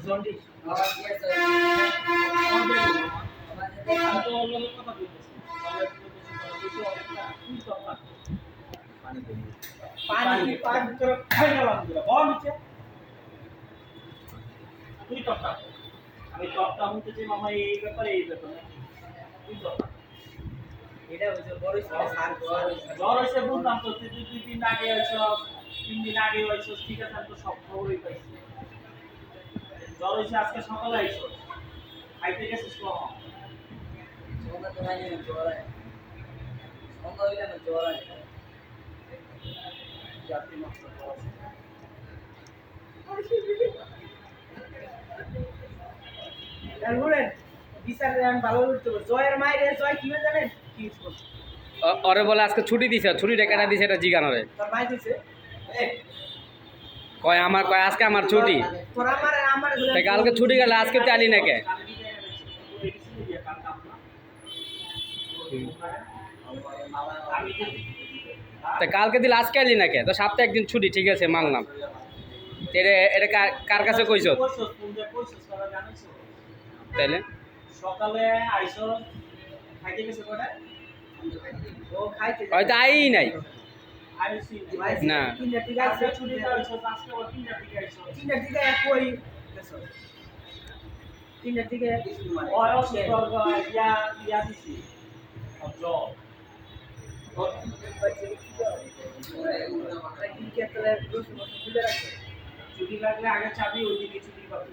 Jaundice আবার কি আছে আমি তো অলরেডি কথা বলতেছি পানি দেবো পানি পানি করে খাই গেলাম দিলা বল নিচে তুই টপটা আমি টপটা বলতেছি মামা এই ব্যাপারে তুই টপটা এটা হচ্ছে বড় সার জ্বর হয়েছে বুঝলাম তো তুই 2 দিন আগে হয়েছ 3 দিন আগে হয়েছ ঠিক আছে আমি তো সব খবরই পাইছি জ্বর হয়েছে আজকে সকালে আইছ খাইতে গেছিস কখন সন্ধ্যা তো হয়নি জ্বর সন্ধ্যা হইলে না জ্বর আসে জাতি নষ্ট করা তারপরে বিচার আমি ভালো করতে পারি জয়ের মায়ের জয় কি জানেন কি করছে ওরে বলে আজকে ছুটি দিছে ছুটিটা কেটে দিছে এটা জিগান ওরে তোর মাই দিছে কয় আজকে আমার ছুটি তোর আমার তা কালকে ছুটি গেলে আজকে তো আলি নাকি তা কালকে দিলে আজকে আলি নাকি তো সপ্তাহে একদিন ছুটি ঠিক আছে মানলাম এটা কার কাছে কইছ তাইলে সকালে আইছো খাইতে গেছে কটা ও খাইতে হয়তো আই নাই আইছি না। তিনটা ঠিক আছে আজকে ছুটিতে আইছো আজকে আবার 3টা দিকে আইছো তিনটা ঠিক আছে কই গেছো তিনটা ঠিক আছে ওরা ইয়া দিছি জব ছুটি লাগলে আগে চাবি ওই দিকে ছুটি পাবে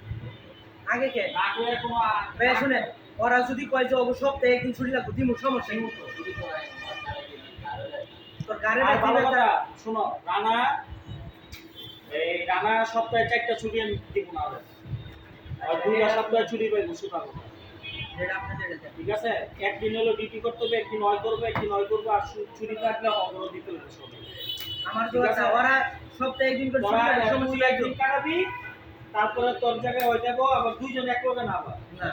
আগে কে আগে তোমার ভাই শুনে ওরা যদি কয় যে অবশ্য সপ্তাহে একদিন ছুটি লাগবে দিমু সমস্যা নেই তোর গাড়ি আর ভালো কথা শোনো রানা সপ্তাহে 4টা ছুটি আমি দিব না আর 2টা সপ্তাহে ছুটি পাইবো সুতা যেটা আপনাদের এটা ঠিক আছে একদিন হলো ডিউটি করতে হবে একদিন হয় করবে একদিন হয় করবে আর ছুটি থাকলে অগ্র দিতে হবে সব আমার তো ঠিক আছে। ওরা সপ্তাহে একদিন করে ছুটি তোরা লাগবে সমস্যা তুই নেই একদিন কাটাবি তারপরে তোর জায়গায় হয়ে যাবো আবার দুইজন এক লগে না আবার না